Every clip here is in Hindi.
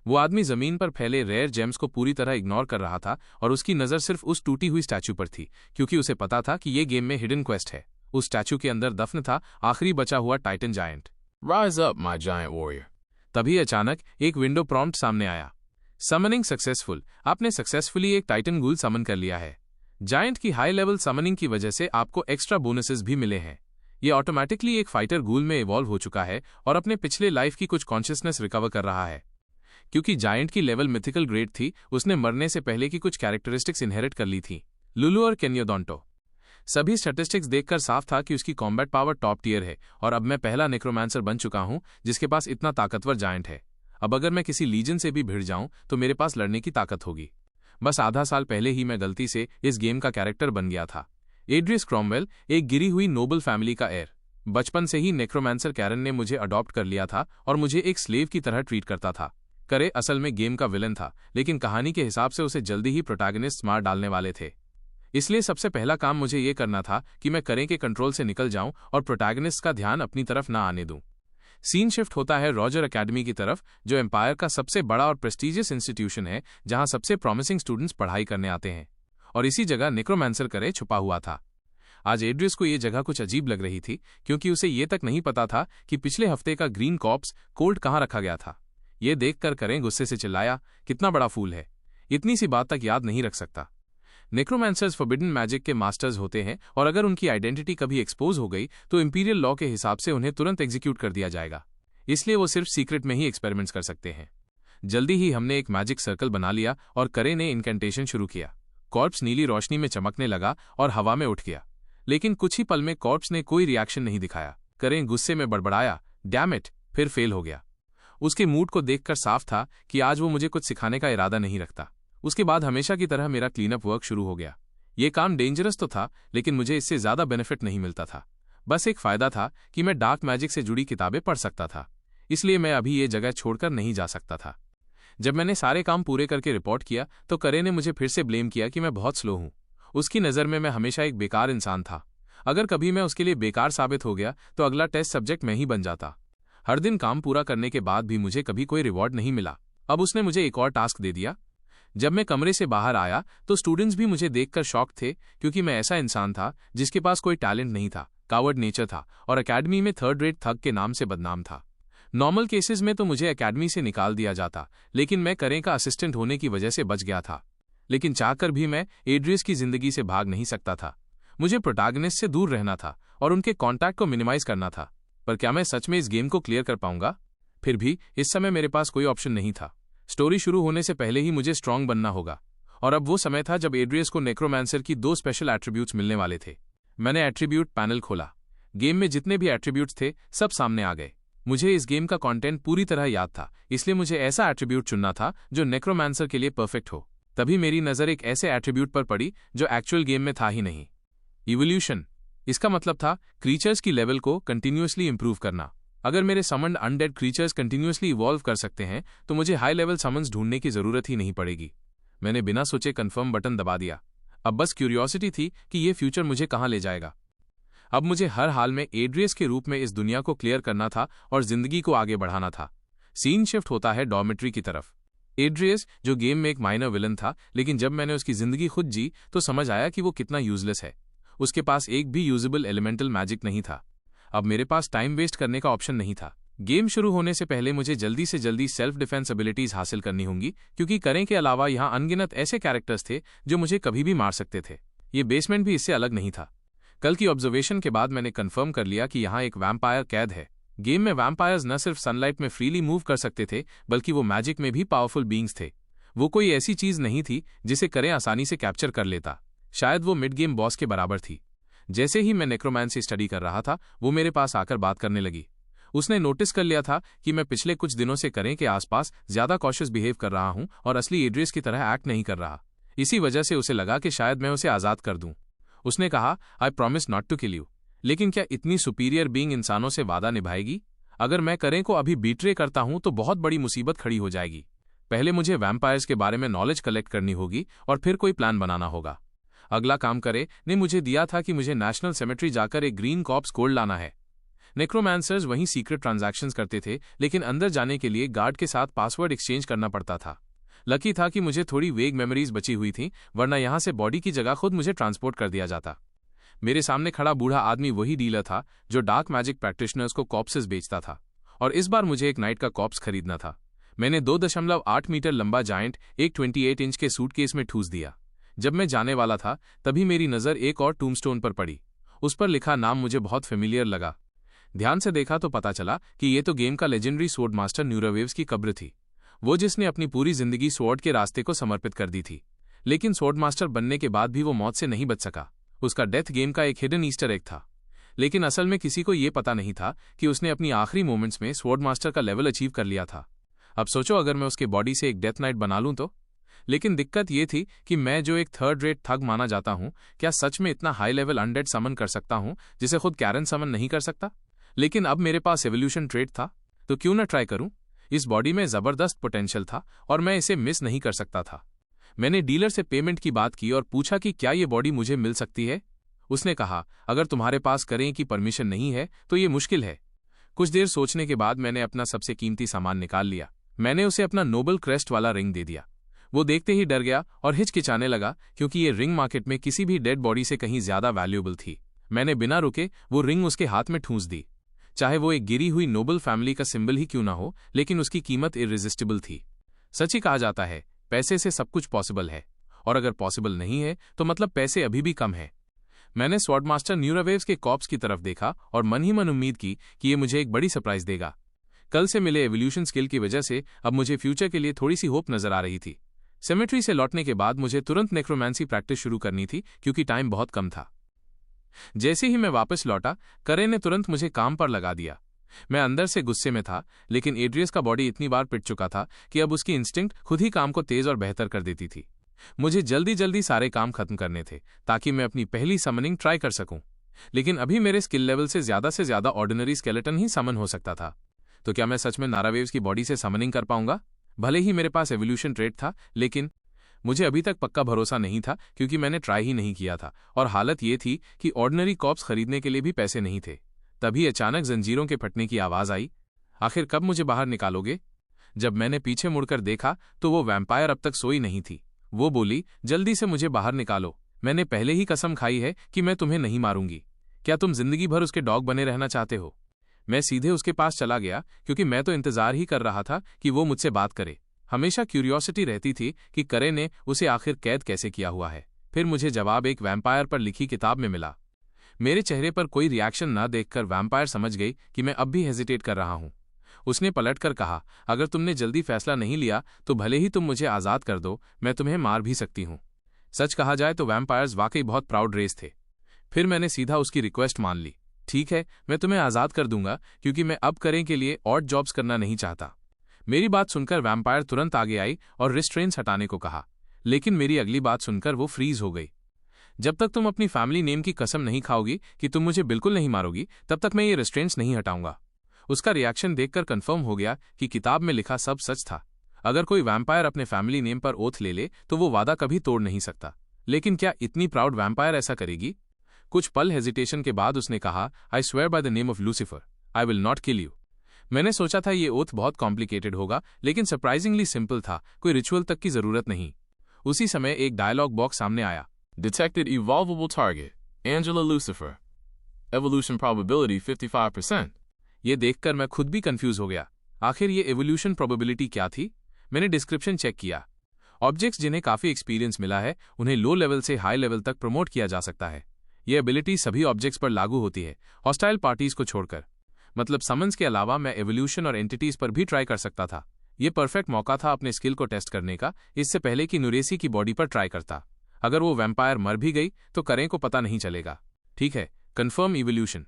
वो आदमी जमीन पर फैले रेयर जेम्स को पूरी तरह इग्नोर कर रहा था और उसकी नज़र सिर्फ उस टूटी हुई स्टैचू पर थी, क्योंकि उसे पता था कि ये गेम में हिडन क्वेस्ट है। उस स्टैचू के अंदर दफन था आखिरी बचा हुआ Titan giant. Rise up, my giant warrior. तभी अचानक एक विंडो प्रॉम्प्ट सामने आया। Summoning successful. आपने सक्सेसफुली एक टाइटन गूल समन कर लिया है। जायंट की हाई लेवल समनिंग की वजह से आपको एक्स्ट्रा बोनसेस भी मिले हैं। ये ऑटोमेटिकली एक फाइटर गूल में इवॉल्व हो चुका है और अपने पिछले लाइफ की कुछ कॉन्शियसनेस रिकवर कर रहा है। क्योंकि जायंट की लेवल मिथिकल ग्रेड थी, उसने मरने से पहले की कुछ कैरेक्टरिस्टिक्स इनहेरिट कर ली थी। लुलू और केन्योडोंटो। सभी स्टैटिस्टिक्स देखकर साफ था कि उसकी कॉम्बैट पावर टॉप टियर है और अब मैं पहला नेक्रोमांसर बन चुका हूं जिसके पास इतना ताकतवर जायंट है। अब अगर मैं किसी लीजन से भी भिड़ जाऊं तो मेरे पास लड़ने की ताकत होगी। बस आधा साल पहले ही मैं गलती से इस गेम का कैरेक्टर बन गया था। एड्रियस क्रॉमवेल, एक गिरी हुई नोबल फैमिली का एयर। बचपन से ही नेक्रोमांसर कैरन ने मुझे अडॉप्ट कर लिया था और मुझे एक स्लेव की तरह ट्रीट करता था। करे असल में गेम का विलन था, लेकिन कहानी के हिसाब से उसे जल्दी ही प्रोटैगनिस्ट मार डालने वाले थे। इसलिए सबसे पहला काम मुझे ये करना था कि मैं करे के कंट्रोल से निकल जाऊं और प्रोटैगनिस्ट का ध्यान अपनी तरफ ना आने दूं। सीन शिफ्ट होता है रॉजर एकेडमी की तरफ, जो एम्पायर का सबसे बड़ा और प्रेस्टीजियस इंस्टीट्यूशन है जहां सबसे प्रॉमिसिंग स्टूडेंट्स पढ़ाई करने आते हैं। और इसी जगह नेक्रोमांसर करे छुपा हुआ था। आज एड्रियस को ये जगह कुछ अजीब लग रही थी, क्योंकि उसे ये तक नहीं पता था कि पिछले हफ्ते का ग्रीन कॉर्प्स कोल्ड कहाँ रखा गया था। ये देखकर करें गुस्से से चिल्लाया, कितना बड़ा फूल है, इतनी सी बात तक याद नहीं रख सकता। नेक्रोमांसर्स फॉरबिडन मैजिक के मास्टर्स होते हैं और अगर उनकी आइडेंटिटी कभी एक्सपोज हो गई तो इंपीरियल लॉ के हिसाब से उन्हें तुरंत एग्जीक्यूट कर दिया जाएगा। इसलिए वो सिर्फ सीक्रेट में ही एक्सपेरिमेंट्स कर सकते हैं। जल्दी ही हमने एक मैजिक सर्कल बना लिया और करे ने इनकेंटेशन शुरू किया। कॉर्प्स नीली रोशनी में चमकने लगा और हवा में उठ गया, लेकिन कुछ ही पल में कॉर्प्स ने कोई रिएक्शन नहीं दिखाया। करे गुस्से में बड़बड़ाया, डैम इट, फिर फेल हो गया। उसके मूड को देखकर साफ था कि आज वो मुझे कुछ सिखाने का इरादा नहीं रखता। उसके बाद हमेशा की तरह मेरा क्लीनअप वर्क शुरू हो गया। ये काम डेंजरस तो था, लेकिन मुझे इससे ज्यादा बेनिफिट नहीं मिलता था। बस एक फायदा था कि मैं डार्क मैजिक से जुड़ी किताबें पढ़ सकता था, इसलिए मैं अभी ये जगह छोड़कर नहीं जा सकता था। जब मैंने सारे काम पूरे करके रिपोर्ट किया तो करे ने मुझे फिर से ब्लेम किया कि मैं बहुत स्लो हूं। उसकी नज़र में मैं हमेशा एक बेकार इंसान था। अगर कभी मैं उसके लिए बेकार साबित हो गया तो अगला टेस्ट सब्जेक्ट मैं ही बन जाता। हर दिन काम पूरा करने के बाद भी मुझे कभी कोई रिवॉर्ड नहीं मिला। अब उसने मुझे एक और टास्क दे दिया। जब मैं कमरे से बाहर आया तो स्टूडेंट्स भी मुझे देखकर शॉक थे, क्योंकि मैं ऐसा इंसान था जिसके पास कोई टैलेंट नहीं था, कावर्ड नेचर था और एकेडमी में थर्ड रेट थग के नाम से बदनाम था। नॉर्मल केसेस में तो मुझे एकेडमी से निकाल दिया जाता, लेकिन मैं करे का असिस्टेंट होने की वजह से बच गया था। लेकिन चाहकर भी मैं एड्रियस की जिंदगी से भाग नहीं सकता था। मुझे प्रोटैगनिस्ट से दूर रहना था और उनके कॉन्टैक्ट को मिनिमाइज करना था। पर क्या मैं सच में इस गेम को क्लियर कर पाऊंगा? फिर भी इस समय मेरे पास कोई ऑप्शन नहीं था। स्टोरी शुरू होने से पहले ही मुझे स्ट्रांग बनना होगा, और अब वो समय था जब एड्रियस को नेक्रोमांसर की 2 स्पेशल एट्रीब्यूट्स मिलने वाले थे। मैंने एट्रीब्यूट पैनल खोला। गेम में जितने भी एट्रीब्यूट्स थे सब सामने आ गए। मुझे इस गेम का कंटेंट पूरी तरह याद था, इसलिए मुझे ऐसा एट्रीब्यूट चुनना था जो नेक्रोमांसर के लिए परफेक्ट हो। तभी मेरी नज़र एक ऐसे एट्रीब्यूट पर पड़ी जो एक्चुअल गेम में था ही नहीं। इवोल्यूशन। इसका मतलब था क्रीचर्स की लेवल को कंटिन्यूअसली इंप्रूव करना। अगर मेरे summoned undead creatures continuously evolve कर सकते हैं तो मुझे हाई लेवल समन्स ढूंढने की जरूरत ही नहीं पड़ेगी। मैंने बिना सोचे कंफर्म बटन दबा दिया। अब बस क्यूरियोसिटी थी कि ये फ्यूचर मुझे कहां ले जाएगा। अब मुझे हर हाल में एड्रियस के रूप में इस दुनिया को क्लियर करना था और जिंदगी को आगे बढ़ाना था। सीन शिफ्ट होता है डॉर्मेट्री की तरफ। एड्रियस, जो गेम में एक माइनर विलन था, लेकिन जब मैंने उसकी जिंदगी खुद जी तो समझ आया कि वो कितना यूजलेस है। उसके पास एक भी यूजेबल एलिमेंटल मैजिक नहीं था। अब मेरे पास टाइम वेस्ट करने का ऑप्शन नहीं था। गेम शुरू होने से पहले मुझे जल्दी से जल्दी सेल्फ डिफेंस एबिलिटीज हासिल करनी होंगी, क्योंकि करें के अलावा यहाँ अनगिनत ऐसे कैरेक्टर्स थे जो मुझे कभी भी मार सकते थे। ये बेसमेंट भी इससे अलग नहीं था। कल की ऑब्जर्वेशन के बाद मैंने कंफर्म कर लिया कि यहाँ एक वैम्पायर कैद है। गेम में वैम्पायर्स न सिर्फ सनलाइट में फ्रीली मूव कर सकते थे, बल्कि वो मैजिक में भी पावरफुल बीइंग्स थे। वो कोई ऐसी चीज नहीं थी जिसे करें आसानी से कैप्चर कर लेता। शायद वो मिड गेम बॉस के बराबर थी। जैसे ही मैं नेक्रोमांसी स्टडी कर रहा था, वो मेरे पास आकर बात करने लगी। उसने नोटिस कर लिया था कि मैं पिछले कुछ दिनों से करें के आसपास ज्यादा कॉशियस बिहेव कर रहा हूं और असली एड्रियस की तरह एक्ट नहीं कर रहा। इसी वजह से उसे लगा कि शायद मैं उसे आजाद कर दूं। उसने कहा, I promise not to kill you. लेकिन क्या इतनी सुपीरियर बीइंग इंसानों से वादा निभाएगी? अगर मैं करें को अभी बीट्रे करता हूं तो बहुत बड़ी मुसीबत खड़ी हो जाएगी। पहले मुझे वैम्पायर्स के बारे में नॉलेज कलेक्ट करनी होगी और फिर कोई प्लान बनाना होगा। अगला काम करे ने मुझे दिया था कि मुझे नेशनल सेमेट्री जाकर एक ग्रीन कॉर्प्स कोड लाना है। नेक्रोमांसर्स वहीं सीक्रेट ट्रांजैक्शंस करते थे, लेकिन अंदर जाने के लिए गार्ड के साथ पासवर्ड एक्सचेंज करना पड़ता था। लकी था कि मुझे थोड़ी वेग मेमोरीज बची हुई थी, वरना यहां से बॉडी की जगह खुद मुझे ट्रांसपोर्ट कर दिया जाता। मेरे सामने खड़ा बूढ़ा आदमी वही डीलर था जो डार्क मैजिक प्रैक्टिशनर्स को कॉप्सेस बेचता था, और इस बार मुझे एक नाइट का कॉप्स खरीदना था। मैंने 2.8 मीटर लंबा जायंट एक 28 इंच के सूटकेस में ठूस दिया। जब मैं जाने वाला था तभी मेरी नज़र एक और टूमस्टोन पर पड़ी। उस पर लिखा नाम मुझे बहुत फेमिलियर लगा। ध्यान से देखा तो पता चला कि ये तो गेम का लेजेंडरी स्वॉर्ड मास्टर न्यूरावेव्स की कब्र थी, वो जिसने अपनी पूरी जिंदगी स्वॉर्ड के रास्ते को समर्पित कर दी थी। लेकिन स्वॉर्ड मास्टर बनने के बाद भी वो मौत से नहीं बच सका। उसका डेथ गेम का एक हिडन ईस्टर एग था, लेकिन असल में किसी को यह पता नहीं था कि उसने अपनी आखिरी मोमेंट्स में स्वॉर्ड मास्टर का लेवल अचीव कर लिया था। अब सोचो अगर मैं उसके बॉडी से एक डेथ नाइट बना लूं तो। लेकिन दिक्कत यह थी कि मैं जो एक थर्ड रेट थग माना जाता हूं, क्या सच में इतना हाई लेवल अनडेड समन कर सकता हूं जिसे खुद कैरन समन नहीं कर सकता? लेकिन अब मेरे पास एवोल्यूशन ट्रेट था, तो क्यों ना ट्राई करूं। इस बॉडी में जबरदस्त पोटेंशियल था और मैं इसे मिस नहीं कर सकता था। मैंने डीलर से पेमेंट की बात की और पूछा कि क्या ये बॉडी मुझे मिल सकती है। उसने कहा, अगर तुम्हारे पास करें की परमिशन नहीं है तो ये मुश्किल है। कुछ देर सोचने के बाद मैंने अपना सबसे कीमती सामान निकाल लिया। मैंने उसे अपना नोबल क्रेस्ट वाला रिंग दे दिया। वो देखते ही डर गया और हिचकिचाने लगा, क्योंकि ये रिंग मार्केट में किसी भी डेड बॉडी से कहीं ज्यादा वैल्यूएबल थी। मैंने बिना रुके वो रिंग उसके हाथ में ठूंस दी। चाहे वो एक गिरी हुई नोबल फैमिली का सिंबल ही क्यों ना हो, लेकिन उसकी कीमत इररेजिस्टिबल थी। सच ही कहा जाता है, पैसे से सब कुछ पॉसिबल है, और अगर पॉसिबल नहीं है तो मतलब पैसे अभी भी कम है। मैंने स्वॉर्ड मास्टर न्यूरावेव्स के कॉप्स की तरफ देखा और मन ही मन उम्मीद की कि ये मुझे एक बड़ी सरप्राइज देगा। कल से मिले एवोल्यूशन स्किल की वजह से अब मुझे फ्यूचर के लिए थोड़ी सी होप नजर आ रही थी। सेमेट्री से लौटने के बाद मुझे तुरंत नेक्रोमेंसी प्रैक्टिस शुरू करनी थी, क्योंकि टाइम बहुत कम था। जैसे ही मैं वापस लौटा, करे ने तुरंत मुझे काम पर लगा दिया। मैं अंदर से गुस्से में था, लेकिन एड्रियस का बॉडी इतनी बार पिट चुका था कि अब उसकी इंस्टिंक्ट खुद ही काम को तेज और बेहतर कर देती थी। मुझे जल्दी जल्दी सारे काम खत्म करने थे ताकि मैं अपनी पहली समनिंग ट्राई कर सकूं। लेकिन अभी मेरे स्किल लेवल से ज्यादा ऑर्डिनरी स्केलेटन ही समन हो सकता था। तो क्या मैं सच में नारावेव्स की बॉडी से समनिंग कर पाऊंगा? भले ही मेरे पास एवोल्यूशन ट्रेट था, लेकिन मुझे अभी तक पक्का भरोसा नहीं था, क्योंकि मैंने ट्राई ही नहीं किया था और हालत ये थी कि ऑर्डिनरी कॉप्स खरीदने के लिए भी पैसे नहीं थे। तभी अचानक जंजीरों के फटने की आवाज आई। आखिर कब मुझे बाहर निकालोगे? जब मैंने पीछे मुड़कर देखा तो वो वैम्पायर अब तक सोई नहीं थी। वो बोली, जल्दी से मुझे बाहर निकालो। मैंने पहले ही कसम खाई है कि मैं तुम्हें नहीं मारूंगी। क्या तुम जिंदगी भर उसके डॉग बने रहना चाहते हो? मैं सीधे उसके पास चला गया, क्योंकि मैं तो इंतजार ही कर रहा था कि वो मुझसे बात करे। हमेशा क्यूरियोसिटी रहती थी कि करे ने उसे आखिर कैद कैसे किया हुआ है। फिर मुझे जवाब एक वैम्पायर पर लिखी किताब में मिला। मेरे चेहरे पर कोई रिएक्शन न देखकर वैम्पायर समझ गई कि मैं अब भी हेजिटेट कर रहा हूं। उसने पलटकर कहा, अगर तुमने जल्दी फैसला नहीं लिया तो भले ही तुम मुझे आज़ाद कर दो, मैं तुम्हें मार भी सकती हूं। सच कहा जाए तो वैम्पायर्स वाकई बहुत प्राउड रेस थे। फिर मैंने सीधा उसकी रिक्वेस्ट मान ली। ठीक है, मैं तुम्हें आज़ाद कर दूंगा, क्योंकि मैं अब करें के लिए ऑड जॉब्स करना नहीं चाहता। मेरी बात सुनकर वैम्पायर तुरंत आगे आई और रिस्ट्रेंट्स हटाने को कहा, लेकिन मेरी अगली बात सुनकर वो फ्रीज हो गई। जब तक तुम अपनी फैमिली नेम की कसम नहीं खाओगी कि तुम मुझे बिल्कुल नहीं मारोगी, तब तक मैं ये रिस्ट्रेंट्स नहीं हटाऊंगा। उसका रिएक्शन देखकर कंफर्म हो गया कि किताब में लिखा सब सच था। अगर कोई वैम्पायर अपने फैमिली नेम पर ओथ ले ले तो वो वादा कभी तोड़ नहीं सकता। लेकिन क्या इतनी प्राउड वैम्पायर ऐसा करेगी? कुछ पल हेजिटेशन के बाद उसने कहा, I swear by the name of Lucifer, I will not kill you. मैंने सोचा था ये ओथ बहुत कॉम्प्लिकेटेड होगा, लेकिन सरप्राइजिंगली सिंपल था, कोई रिचुअल तक की जरूरत नहीं। उसी समय एक डायलॉग बॉक्स सामने आया। Detected evolvable target, Angela Lucifer. Evolution probability 55%. ये देखकर मैं खुद भी कंफ्यूज हो गया। आखिर ये एवोल्यूशन प्रोबेबिलिटी क्या थी? मैंने डिस्क्रिप्शन चेक किया। ऑब्जेक्ट्स जिन्हें काफी एक्सपीरियंस मिला है, उन्हें लो लेवल से हाई लेवल तक प्रमोट किया जा सकता है। ये एबिलिटी सभी ऑब्जेक्ट्स पर लागू होती है, हॉस्टाइल पार्टीज को छोड़कर। मतलब समन्स के अलावा मैं एवोल्यूशन और एंटिटीज पर भी ट्राई कर सकता था। ये परफेक्ट मौका था अपने स्किल को टेस्ट करने का, इससे पहले कि नुरेसी की बॉडी पर ट्राई करता। अगर वो वैम्पायर मर भी गई तो करें को पता नहीं चलेगा। ठीक है, कंफर्म इवोल्यूशन।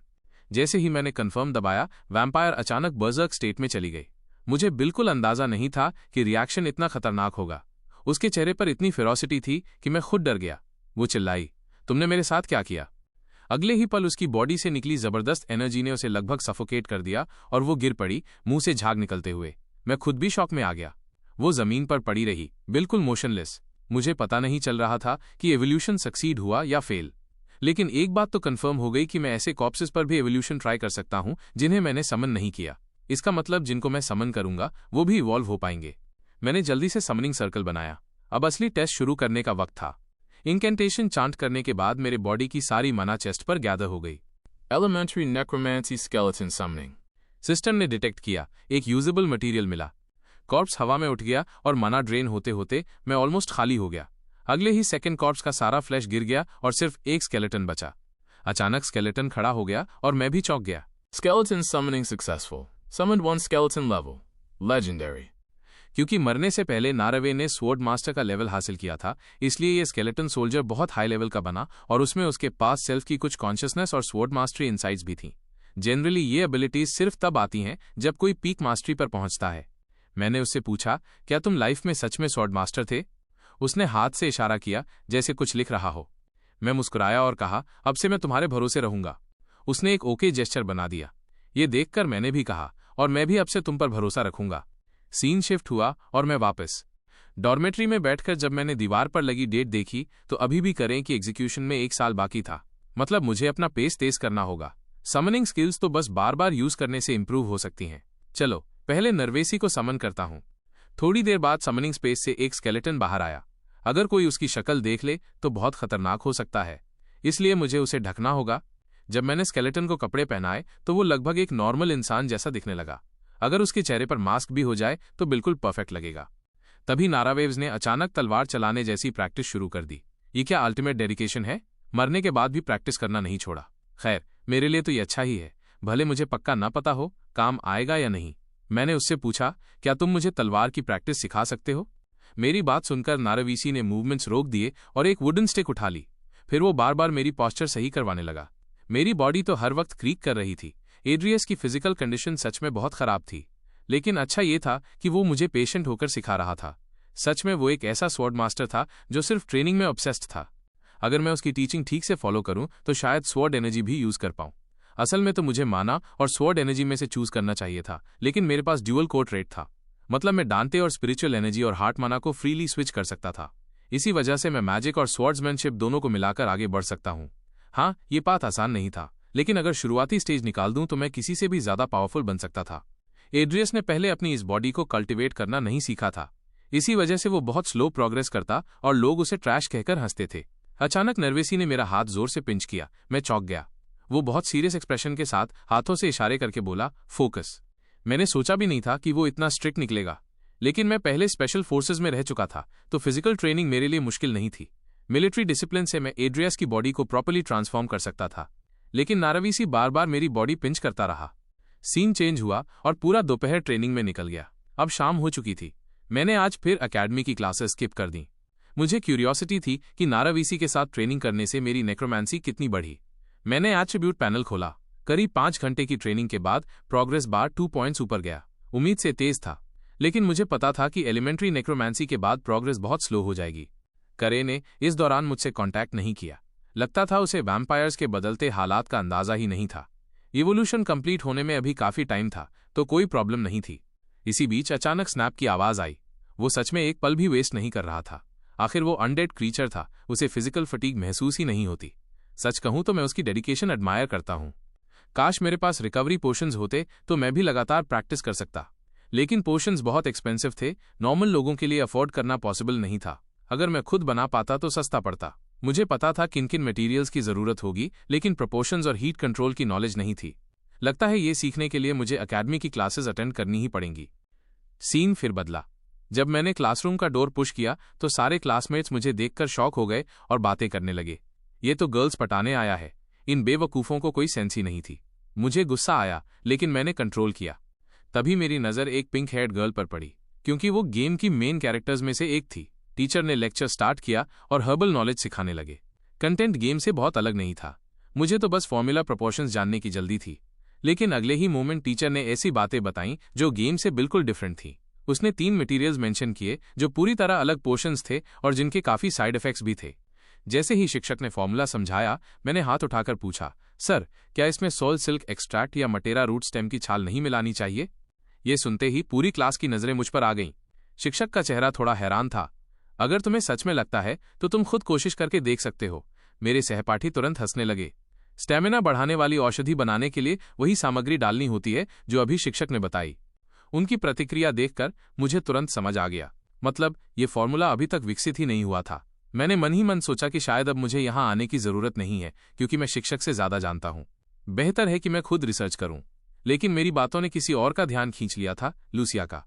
जैसे ही मैंने कंफर्म दबाया, वैम्पायर अचानक बर्जर्क स्टेट में चली गई। मुझे बिल्कुल अंदाजा नहीं था कि रिएक्शन इतना खतरनाक होगा। उसके चेहरे पर इतनी फेरोसिटी थी कि मैं खुद डर गया। वो चिल्लाई, तुमने मेरे साथ क्या किया? अगले ही पल उसकी बॉडी से निकली जबरदस्त एनर्जी ने उसे लगभग सफोकेट कर दिया और वो गिर पड़ी, मुंह से झाग निकलते हुए। मैं खुद भी शॉक में आ गया। वो जमीन पर पड़ी रही, बिल्कुल मोशनलेस। मुझे पता नहीं चल रहा था कि एवोल्यूशन सक्सीड हुआ या फेल। लेकिन एक बात तो कंफर्म हो गई कि मैं ऐसे कॉर्प्सेस पर भी एवोल्यूशन ट्राई कर सकता हूं जिन्हें मैंने समन नहीं किया। इसका मतलब जिनको मैं समन करूंगा वो भी इवॉल्व हो पाएंगे। मैंने जल्दी से समनिंग सर्कल बनाया। अब असली टेस्ट शुरू करने का वक्त था। इंकेंटेशन चांट करने के बाद मेरे बॉडी की सारी मना चेस्ट पर गैदर हो गई। Elementary Necromancy Skeleton Summoning. System ने डिटेक्ट किया, एक यूजेबल मटेरियल मिला। कॉर्प्स हवा में उठ गया और मना ड्रेन होते होते मैं ऑलमोस्ट खाली हो गया। अगले ही सेकंड कॉर्प्स का सारा फ्लैश गिर गया और सिर्फ एक स्केलेटन बचा। अचानक स्केलेटन खड़ा हो गया और मैं भी चौंक गया। Skeleton Summoning Successful. Summoned 1 skeleton level. Legendary. क्योंकि मरने से पहले नारवे ने स्वॉर्ड मास्टर का लेवल हासिल किया था, इसलिए ये स्केलेटन सोल्जर बहुत हाई लेवल का बना और उसमें उसके पास सेल्फ की कुछ कॉन्शियसनेस और स्वॉर्ड मास्टरी इनसाइट्स भी थीं। जनरली ये एबिलिटीज सिर्फ तब आती हैं जब कोई पीक मास्टरी पर पहुंचता है। मैंने उससे पूछा, क्या तुम लाइफ में सच में स्वॉर्ड मास्टर थे? उसने हाथ से इशारा किया जैसे कुछ लिख रहा हो। मैं मुस्कुराया और कहा, अब से मैं तुम्हारे भरोसे रहूंगा। उसने एक ओके जेस्चर बना दिया। ये देखकर मैंने भी कहा, और मैं भी अब से तुम पर भरोसा रखूंगा। सीन शिफ्ट हुआ और मैं वापस डॉर्मेट्री में बैठकर जब मैंने दीवार पर लगी डेट देखी तो अभी भी करें कि एग्जीक्यूशन में 1 साल बाकी था। मतलब मुझे अपना पेस तेज करना होगा। समनिंग स्किल्स तो बस बार बार यूज करने से इंप्रूव हो सकती हैं। चलो पहले नर्वेसी को समन करता हूं। थोड़ी देर बाद समनिंग स्पेस से एक स्केलेटन बाहर आया। अगर कोई उसकी शक्ल देख ले तो बहुत खतरनाक हो सकता है, इसलिए मुझे उसे ढकना होगा। जब मैंने स्केलेटन को कपड़े पहनाए तो वो लगभग एक नॉर्मल इंसान जैसा दिखने लगा। अगर उसके चेहरे पर मास्क भी हो जाए तो बिल्कुल परफेक्ट लगेगा। तभी नारावेव्स ने अचानक तलवार चलाने जैसी प्रैक्टिस शुरू कर दी। ये क्या अल्टीमेट डेडिकेशन है? मरने के बाद भी प्रैक्टिस करना नहीं छोड़ा। खैर, मेरे लिए तो ये अच्छा ही है, भले मुझे पक्का ना पता हो काम आएगा या नहीं। मैंने उससे पूछा, क्या तुम मुझे तलवार की प्रैक्टिस सिखा सकते हो? मेरी बात सुनकर नारावीसी ने मूवमेंट्स रोक दिए और एक वुडन स्टिक उठा ली। फिर वो बार बार मेरी पॉस्चर सही करवाने लगा। मेरी बॉडी तो हर वक्त क्रीक कर रही थी। एड्रियस की फिजिकल कंडीशन सच में बहुत खराब थी, लेकिन अच्छा ये था कि वो मुझे पेशेंट होकर सिखा रहा था। सच में वो एक ऐसा स्वॉर्ड मास्टर था जो सिर्फ ट्रेनिंग में ऑब्सेस्ड था। अगर मैं उसकी टीचिंग ठीक से फॉलो करूं तो शायद स्वॉर्ड एनर्जी भी यूज कर पाऊं। असल में तो मुझे माना और स्वॉर्ड एनर्जी में से चूज करना चाहिए था, लेकिन मेरे पास ड्यूअल कोट रेट था। मतलब मैं डांटे और स्पिरिचुअल एनर्जी और हार्ट माना को फ्रीली स्विच कर सकता था। इसी वजह से मैं मैजिक और स्वॉर्ड्समैनशिप दोनों को मिलाकर आगे बढ़ सकता हूं। हाँ, ये पाथ आसान नहीं था, लेकिन अगर शुरुआती स्टेज निकाल दूं तो मैं किसी से भी ज्यादा पावरफुल बन सकता था। एड्रियस ने पहले अपनी इस बॉडी को कल्टिवेट करना नहीं सीखा था, इसी वजह से वो बहुत स्लो प्रोग्रेस करता और लोग उसे ट्रैश कहकर हंसते थे। अचानक नर्वेसी ने मेरा हाथ जोर से पिंच किया। मैं चौंक गया। वो बहुत सीरियस एक्सप्रेशन के साथ हाथों से इशारे करके बोला, फोकस। मैंने सोचा भी नहीं था कि वो इतना स्ट्रिक्ट निकलेगा, लेकिन मैं पहले स्पेशल फोर्सेज में रह चुका था तो फिजिकल ट्रेनिंग मेरे लिए मुश्किल नहीं थी। मिलिट्री डिसिप्लिन से मैं एड्रियस की बॉडी को प्रॉपर्ली ट्रांसफॉर्म कर सकता था, लेकिन नारावीसी बार बार मेरी बॉडी पिंच करता रहा। सीन चेंज हुआ और पूरा दोपहर ट्रेनिंग में निकल गया। अब शाम हो चुकी थी। मैंने आज फिर अकेडमी की क्लासेस स्किप कर दी। मुझे क्यूरियोसिटी थी कि नारावीसी के साथ ट्रेनिंग करने से मेरी नेक्रोमैंसी कितनी बढ़ी। मैंने एट्रीब्यूट पैनल खोला। करीब 5 घंटे की ट्रेनिंग के बाद प्रोग्रेस बार 2 पॉइंट्स ऊपर गया। उम्मीद से तेज था, लेकिन मुझे पता था कि एलिमेंट्री नेक्रोमैंसी के बाद प्रोग्रेस बहुत स्लो हो जाएगी। करे ने इस दौरान मुझसे कांटेक्ट नहीं किया। लगता था उसे वैम्पायर्स के बदलते हालात का अंदाजा ही नहीं था। इवोल्यूशन कंप्लीट होने में अभी काफी टाइम था तो कोई प्रॉब्लम नहीं थी। इसी बीच अचानक स्नैप की आवाज आई। वो सच में एक पल भी वेस्ट नहीं कर रहा था। आखिर वो अनडेड क्रीचर था, उसे फिजिकल फटीग महसूस ही नहीं होती। सच कहूं तो मैं उसकी डेडिकेशन एडमायर करता हूं। काश मेरे पास रिकवरी पोशंस होते तो मैं भी लगातार प्रैक्टिस कर सकता, लेकिन पोशंस बहुत एक्सपेंसिव थे, नॉर्मल लोगों के लिए अफोर्ड करना पॉसिबल नहीं था। अगर मैं खुद बना पाता तो सस्ता पड़ता। मुझे पता था किन किन मटेरियल्स की जरूरत होगी, लेकिन प्रोपोर्शंस और हीट कंट्रोल की नॉलेज नहीं थी। लगता है ये सीखने के लिए मुझे अकेडमी की क्लासेस अटेंड करनी ही पड़ेंगी। सीन फिर बदला। जब मैंने क्लासरूम का डोर पुश किया तो सारे क्लासमेट्स मुझे देखकर शॉक हो गए और बातें करने लगे। ये तो गर्ल्स पटाने आया है, इन बेवकूफों को कोई सेंस ही नहीं थी। मुझे गुस्सा आया, लेकिन मैंने कंट्रोल किया। तभी मेरी नजर एक पिंक हेयर्ड गर्ल पर पड़ी, क्योंकि वो गेम की मेन कैरेक्टर्स में से एक थी। टीचर ने लेक्चर स्टार्ट किया और हर्बल नॉलेज सिखाने लगे। कंटेंट गेम से बहुत अलग नहीं था। मुझे तो बस फॉर्मूला प्रोपोर्शंस जानने की जल्दी थी, लेकिन अगले ही मोमेंट टीचर ने ऐसी बातें बताईं जो गेम से बिल्कुल डिफरेंट थी। उसने 3 मटेरियल्स मेंशन किए जो पूरी तरह अलग पोर्शंस थे और जिनके काफी साइड इफेक्ट्स भी थे। जैसे ही शिक्षक ने फॉर्मूला समझाया, मैंने हाथ उठाकर पूछा, सर क्या इसमें सोल सिल्क एक्सट्रैक्ट या मटेरा रूट स्टेम की छाल नहीं मिलानी चाहिए? ये सुनते ही पूरी क्लास की नजरें मुझ पर आ गईं। शिक्षक का चेहरा थोड़ा हैरान था। अगर तुम्हें सच में लगता है तो तुम खुद कोशिश करके देख सकते हो। मेरे सहपाठी तुरंत हंसने लगे। स्टेमिना बढ़ाने वाली औषधि बनाने के लिए वही सामग्री डालनी होती है जो अभी शिक्षक ने बताई। उनकी प्रतिक्रिया देखकर मुझे तुरंत समझ आ गया, मतलब ये फॉर्मूला अभी तक विकसित ही नहीं हुआ था। मैंने मन ही मन सोचा कि शायद अब मुझे यहां आने की जरूरत नहीं है, क्योंकि मैं शिक्षक से ज्यादा जानता हूं। बेहतर है कि मैं खुद रिसर्च करूं। लेकिन मेरी बातों ने किसी और का ध्यान खींच लिया था, लूसिया का।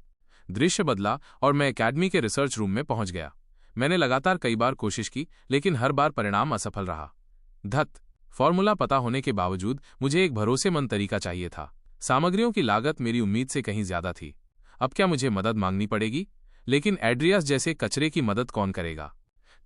दृश्य बदला और मैं एकेडमी के रिसर्च रूम में पहुंच गया। मैंने लगातार कई बार कोशिश की, लेकिन हर बार परिणाम असफल रहा। धत, फॉर्मूला पता होने के बावजूद मुझे एक भरोसेमंद तरीका चाहिए था। सामग्रियों की लागत मेरी उम्मीद से कहीं ज्यादा थी। अब क्या मुझे मदद मांगनी पड़ेगी? लेकिन एड्रियास जैसे कचरे की मदद कौन करेगा?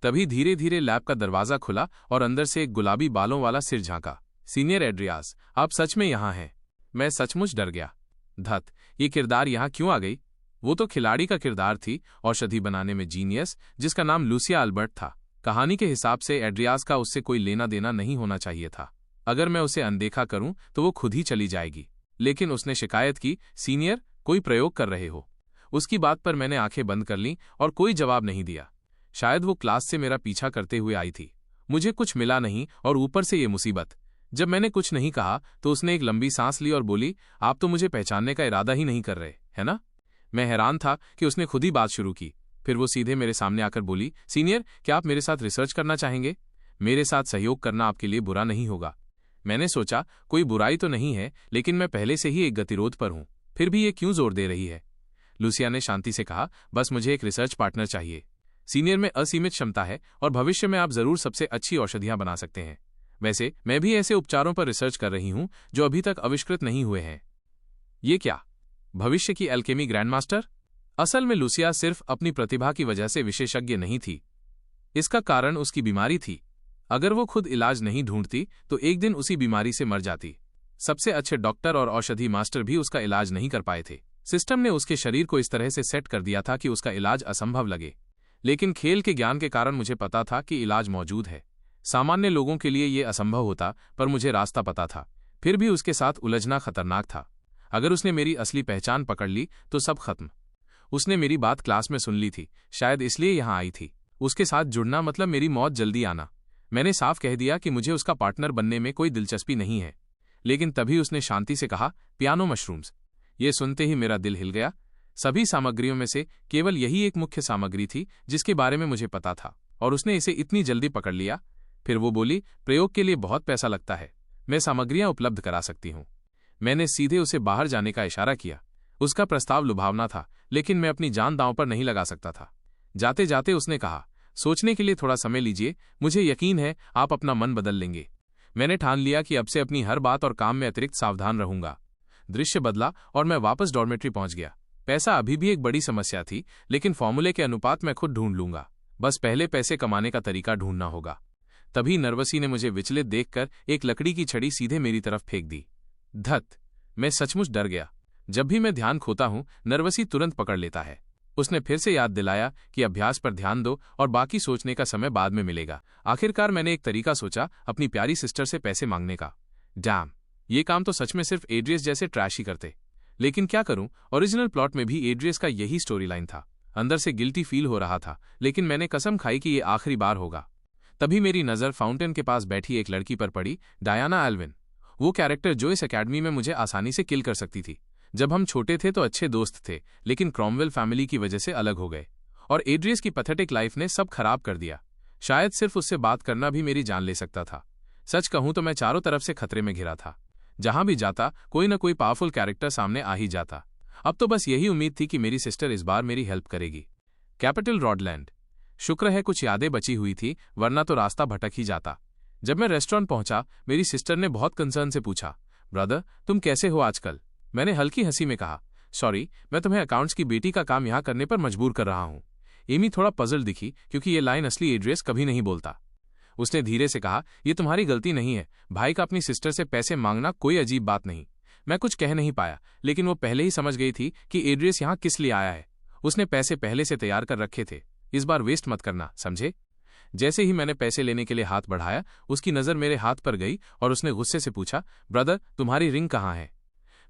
तभी धीरे धीरे लैब का दरवाजा खुला और अंदर से एक गुलाबी बालों वाला सिर झांका। सीनियर एड्रियास, आप सच में यहां हैं? मैं सचमुच डर गया। धत, ये किरदार यहां क्यों आ गई? वो तो खिलाड़ी का किरदार थी, औषधि बनाने में जीनियस, जिसका नाम लूसिया अल्बर्ट था। कहानी के हिसाब से एड्रियास का उससे कोई लेना देना नहीं होना चाहिए था। अगर मैं उसे अनदेखा करूं तो वो खुद ही चली जाएगी। लेकिन उसने शिकायत की, सीनियर, कोई प्रयोग कर रहे हो। उसकी बात पर मैंने आंखें बंद कर लीं और कोई जवाब नहीं दिया। शायद वो क्लास से मेरा पीछा करते हुए आई थी। मुझे कुछ मिला नहीं और ऊपर से ये मुसीबत। जब मैंने कुछ नहीं कहा तो उसने एक लंबी सांस ली और बोली, आप तो मुझे पहचानने का इरादा ही नहीं कर रहे, है ना? मैं हैरान था कि उसने खुद ही बात शुरू की। फिर वो सीधे मेरे सामने आकर बोली, सीनियर, क्या आप मेरे साथ रिसर्च करना चाहेंगे? मेरे साथ सहयोग करना आपके लिए बुरा नहीं होगा। मैंने सोचा, कोई बुराई तो नहीं है, लेकिन मैं पहले से ही एक गतिरोध पर हूं। फिर भी ये क्यों जोर दे रही है? लूसिया ने शांति से कहा, बस मुझे एक रिसर्च पार्टनर चाहिए। सीनियर में असीमित क्षमता है और भविष्य में आप जरूर सबसे अच्छी औषधियां बना सकते हैं। वैसे मैं भी ऐसे उपचारों पर रिसर्च कर रही हूं जो अभी तक आविष्कृत नहीं हुए हैं। ये क्या? भविष्य की एल्केमी ग्रैंडमास्टर? असल में लूसिया सिर्फ अपनी प्रतिभा की वजह से विशेषज्ञ नहीं थी। इसका कारण उसकी बीमारी थी। अगर वो खुद इलाज नहीं ढूंढती तो एक दिन उसी बीमारी से मर जाती। सबसे अच्छे डॉक्टर और औषधि मास्टर भी उसका इलाज नहीं कर पाए थे। सिस्टम ने उसके शरीर को इस तरह से सेट कर दिया था कि उसका इलाज असंभव लगे। लेकिन खेल के ज्ञान के कारण मुझे पता था कि इलाज मौजूद है। सामान्य लोगों के लिए यह असंभव होता, पर मुझे रास्ता पता था। फिर भी उसके साथ उलझना खतरनाक था। अगर उसने मेरी असली पहचान पकड़ ली तो सब खत्म। उसने मेरी बात क्लास में सुन ली थी, शायद इसलिए यहां आई थी। उसके साथ जुड़ना मतलब मेरी मौत जल्दी आना। मैंने साफ कह दिया कि मुझे उसका पार्टनर बनने में कोई दिलचस्पी नहीं है। लेकिन तभी उसने शांति से कहा, पियानो मशरूम्स। ये सुनते ही मेरा दिल हिल गया। सभी सामग्रियों में से केवल यही एक मुख्य सामग्री थी जिसके बारे में मुझे पता था, और उसने इसे इतनी जल्दी पकड़ लिया। फिर वो बोली, प्रयोग के लिए बहुत पैसा लगता है, मैं सामग्रियां उपलब्ध करा सकती हूं। मैंने सीधे उसे बाहर जाने का इशारा किया। उसका प्रस्ताव लुभावना था, लेकिन मैं अपनी जान दांव पर नहीं लगा सकता था। जाते जाते उसने कहा, सोचने के लिए थोड़ा समय लीजिए, मुझे यकीन है आप अपना मन बदल लेंगे। मैंने ठान लिया कि अब से अपनी हर बात और काम में अतिरिक्त सावधान रहूंगा। दृश्य बदला और मैं वापस डॉर्मेट्री पहुंच गया। पैसा अभी भी एक बड़ी समस्या थी, लेकिन फॉर्मूले के अनुपात मैं खुद ढूंढ लूंगा। बस पहले पैसे कमाने का तरीका ढूंढना होगा। तभी नर्वसी ने मुझे विचलित देखकर एक लकड़ी की छड़ी सीधे मेरी तरफ फेंक दी। धत, मैं सचमुच डर गया। जब भी मैं ध्यान खोता हूं, नर्वसी तुरंत पकड़ लेता है। उसने फिर से याद दिलाया कि अभ्यास पर ध्यान दो और बाकी सोचने का समय बाद में मिलेगा। आखिरकार मैंने एक तरीका सोचा, अपनी प्यारी सिस्टर से पैसे मांगने का। डैम, ये काम तो सच में सिर्फ एड्रियस जैसे ट्रैश ही करते। लेकिन क्या करूं, ओरिजिनल प्लॉट में भी एड्रियस का यही स्टोरी लाइन था। अंदर से गिल्टी फील हो रहा था, लेकिन मैंने कसम खाई कि ये आखिरी बार होगा। तभी मेरी नजर फाउंटेन के पास बैठी एक लड़की पर पड़ी, डायना एल्विन। वो कैरेक्टर जो इस एकेडमी में मुझे आसानी से किल कर सकती थी। जब हम छोटे थे तो अच्छे दोस्त थे, लेकिन क्रॉमवेल फैमिली की वजह से अलग हो गए, और एड्रियस की पैथेटिक लाइफ ने सब खराब कर दिया। शायद सिर्फ उससे बात करना भी मेरी जान ले सकता था। सच कहूं तो मैं चारों तरफ से खतरे में घिरा था। जहां भी जाता कोई न कोई पावरफुल कैरेक्टर सामने आ ही जाता। अब तो बस यही उम्मीद थी कि मेरी सिस्टर इस बार मेरी हेल्प करेगी। कैपिटल रॉडलैंड। शुक्र है कुछ यादें बची हुई थी, वरना तो रास्ता भटक ही जाता। जब मैं रेस्टोरेंट पहुंचा, मेरी सिस्टर ने बहुत कंसर्न से पूछा, ब्रदर तुम कैसे हो आजकल? मैंने हल्की हंसी में कहा, सॉरी, मैं तुम्हें अकाउंट्स की बेटी का काम यहां करने पर मजबूर कर रहा हूं। एमी थोड़ा पजल दिखी, क्योंकि ये लाइन असली एड्रियस कभी नहीं बोलता। उसने धीरे से कहा, ये तुम्हारी गलती नहीं है। भाई का अपनी सिस्टर से पैसे मांगना कोई अजीब बात नहीं। मैं कुछ कह नहीं पाया, लेकिन वो पहले ही समझ गई थी कि एड्रियस यहां किस लिए आया है। उसने पैसे पहले से तैयार कर रखे थे, इस बार वेस्ट मत करना, समझे? जैसे ही मैंने पैसे लेने के लिए हाथ बढ़ाया, उसकी नजर मेरे हाथ पर गई और उसने गुस्से से पूछा, ब्रदर तुम्हारी रिंग कहाँ है?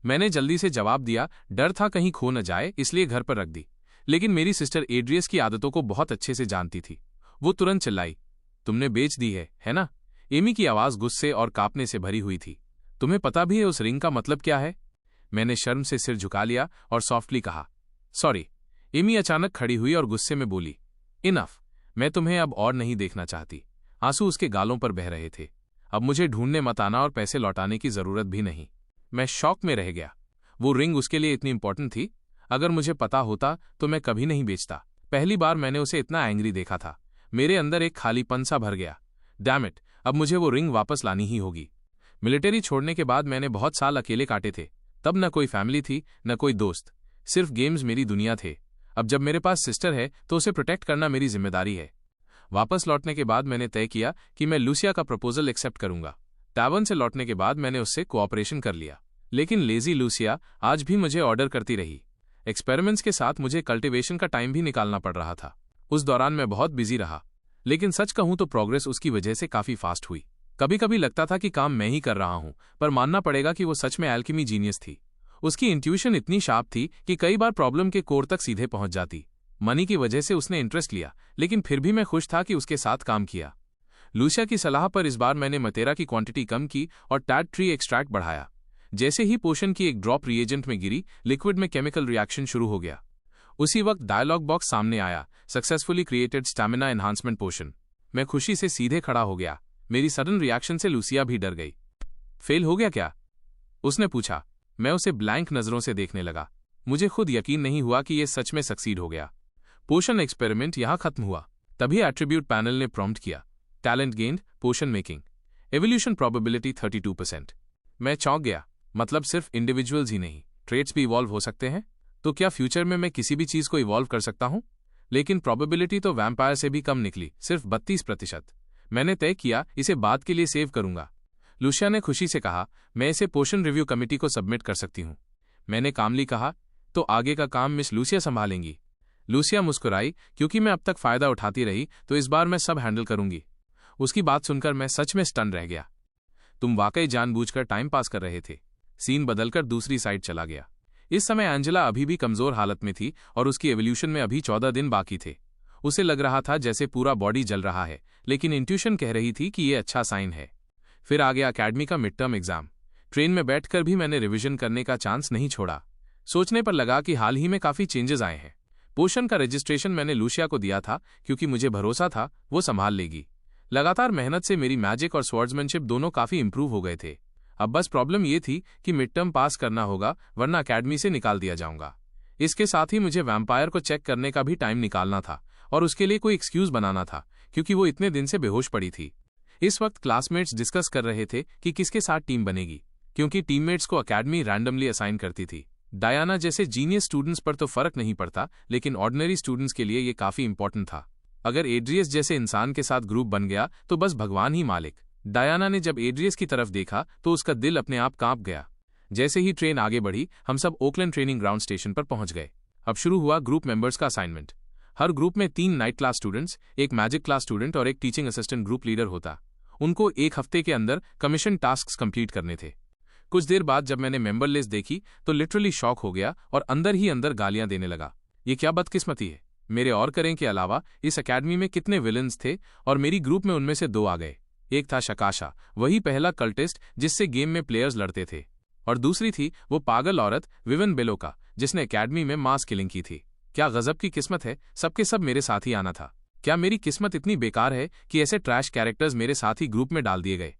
मैंने जल्दी से जवाब दिया, डर था कहीं खो न जाए, इसलिए घर पर रख दी। लेकिन मेरी सिस्टर एड्रियस की आदतों को बहुत अच्छे से जानती थी। वो तुरंत चिल्लाई, तुमने बेच दी है ना? एमी की आवाज गुस्से और कांपने से भरी हुई थी। तुम्हें पता भी है उस रिंग का मतलब क्या है? मैंने शर्म से सिर झुका लिया और सॉफ्टली कहा, सॉरी। एमी अचानक खड़ी हुई और गुस्से में बोली, इनफ, मैं तुम्हें अब और नहीं देखना चाहती। आंसू उसके गालों पर बह रहे थे। अब मुझे ढूंढने मत आना और पैसे लौटाने की जरूरत भी नहीं। मैं शॉक में रह गया। वो रिंग उसके लिए इतनी इंपॉर्टेंट थी? अगर मुझे पता होता तो मैं कभी नहीं बेचता। पहली बार मैंने उसे इतना एंग्री देखा था। मेरे अंदर एक खालीपन सा भर गया। डैम इट, अब मुझे वो रिंग वापस लानी ही होगी। मिलिट्री छोड़ने के बाद मैंने बहुत साल अकेले काटे थे। तब न कोई फैमिली थी, न कोई दोस्त, सिर्फ गेम्स मेरी दुनिया थे। अब जब मेरे पास सिस्टर है तो उसे प्रोटेक्ट करना मेरी जिम्मेदारी है। वापस लौटने के बाद मैंने तय किया कि मैं लूसिया का प्रपोजल एक्सेप्ट करूंगा। टैवर्न से लौटने के बाद मैंने उससे कोऑपरेशन कर लिया, लेकिन लेजी लूसिया आज भी मुझे ऑर्डर करती रही। एक्सपेरिमेंट्स के साथ मुझे कल्टीवेशन का टाइम भी निकालना पड़ रहा था। उस दौरान मैं बहुत बिजी रहा, लेकिन सच कहूं तो प्रोग्रेस उसकी वजह से काफी फास्ट हुई। कभी कभी लगता था कि काम मैं ही कर रहा हूं, पर मानना पड़ेगा कि वो सच में एल्केमी जीनियस थी। उसकी इंट्यूशन इतनी शार्प थी कि कई बार प्रॉब्लम के कोर तक सीधे पहुंच जाती। मनी की वजह से उसने इंटरेस्ट लिया, लेकिन फिर भी मैं खुश था कि उसके साथ काम किया। लूसिया की सलाह पर इस बार मैंने मतेरा की क्वांटिटी कम की और टैड ट्री एक्सट्रैक्ट बढ़ाया। जैसे ही पोशन की एक ड्रॉप रिएजेंट में गिरी, लिक्विड में केमिकल रिएक्शन शुरू हो गया। उसी वक्त डायलॉग बॉक्स सामने आया, सक्सेसफुली क्रिएटेड स्टैमिना एनहांसमेंट पोशन। मैं खुशी से सीधे खड़ा हो गया। मेरी सडन रिएक्शन से लूसिया भी डर गई। फेल हो गया क्या? उसने पूछा। मैं उसे ब्लैंक नजरों से देखने लगा। मुझे खुद यकीन नहीं हुआ कि यह सच में सक्सीड हो गया। पोशन एक्सपेरिमेंट यहां खत्म हुआ। तभी एट्रीब्यूट पैनल ने प्रॉम्प्ट किया, टैलेंट गेन्ड, पोशन मेकिंग, एवोल्यूशन प्रोबेबिलिटी 32%। मैं चौंक गया। मतलब सिर्फ इंडिविजुअल्स ही नहीं, ट्रेट्स भी इवॉल्व हो सकते हैं? तो क्या फ्यूचर में मैं किसी भी चीज को इवॉल्व कर सकता हूं? लेकिन प्रोबेबिलिटी तो वैम्पायर से भी कम निकली, सिर्फ 32%। मैंने तय किया इसे बाद के लिए सेव करूंगा। लूसिया ने खुशी से कहा, मैं इसे पोशन रिव्यू कमेटी को सबमिट कर सकती हूं। मैंने कामली कहा, तो आगे का काम मिस लूसिया संभालेंगी। लूसिया मुस्कुराई, क्योंकि मैं अब तक फायदा उठाती रही तो इस बार मैं सब हैंडल करूंगी। उसकी बात सुनकर मैं सच में स्टन रह गया। तुम वाकई जानबूझकर टाइम पास कर रहे थे। सीन बदलकर दूसरी साइड चला गया। इस समय एंजेला अभी भी कमजोर हालत में थी और उसकी एवोल्यूशन में अभी 14 दिन बाकी थे। उसे लग रहा था जैसे पूरा बॉडी जल रहा है, लेकिन इंट्यूशन कह रही थी कि यह अच्छा साइन है। फिर आ गया अकेडमी का मिड टर्म एग्जाम। ट्रेन में बैठकर भी मैंने रिवीजन करने का चांस नहीं छोड़ा। सोचने पर लगा कि हाल ही में काफी चेंजेस आए हैं। पोशन का रजिस्ट्रेशन मैंने लूसिया को दिया था, क्योंकि मुझे भरोसा था वो संभाल लेगी। लगातार मेहनत से मेरी मैजिक और स्वॉर्ड्समैनशिप दोनों काफी इंप्रूव हो गए थे। अब बस प्रॉब्लम ये थी कि मिड टर्म पास करना होगा, वरना अकेडमी से निकाल दिया जाऊंगा। इसके साथ ही मुझे वैम्पायर को चेक करने का भी टाइम निकालना था और उसके लिए कोई एक्सक्यूज बनाना था, क्योंकि वो इतने दिन से बेहोश पड़ी थी। इस वक्त क्लासमेट्स डिस्कस कर रहे थे कि किसके साथ टीम बनेगी, क्योंकि टीममेट्स को अकेडमी रैंडमली असाइन करती थी। डायना जैसे जीनियस स्टूडेंट्स पर तो फर्क नहीं पड़ता, लेकिन ऑर्डिनरी स्टूडेंट्स के लिए ये काफी इंपॉर्टेंट था। अगर एड्रियस जैसे इंसान के साथ ग्रुप बन गया तो बस भगवान ही मालिक। डायना ने जब एड्रियस की तरफ देखा तो उसका दिल अपने आप कांप गया। जैसे ही ट्रेन आगे बढ़ी, हम सब ओकलैंड ट्रेनिंग ग्राउंड स्टेशन पर पहुंच गए। अब शुरू हुआ ग्रुप मेंबर्स का असाइनमेंट। हर ग्रुप में 3 नाइट क्लास स्टूडेंट्स, एक मैजिक क्लास स्टूडेंट और एक टीचिंग असिस्टेंट ग्रुप लीडर होता। उनको 1 हफ्ते के अंदर कमीशन टास्क्स कंप्लीट करने थे। कुछ देर बाद जब मैंने मेंबर लिस्ट देखी तो लिटरली शॉक हो गया और अंदर ही अंदर गालियां देने लगा। ये क्या बदकिस्मती है। मेरे और करें के अलावा इस अकेडमी में कितने विलन्स थे और मेरी ग्रुप में उनमें से 2 आ गए। एक था शकाशा, वही पहला कल्टिस्ट जिससे गेम में प्लेयर्स लड़ते थे, और दूसरी थी वो पागल औरत विवन बेलोका, जिसने अकेडमी में मास किलिंग की थी। क्या गजब की किस्मत है, सबके सब मेरे साथ ही आना था। क्या मेरी किस्मत इतनी बेकार है कि ऐसे ट्रैश कैरेक्टर्स मेरे साथ ही ग्रुप में डाल दिए गए।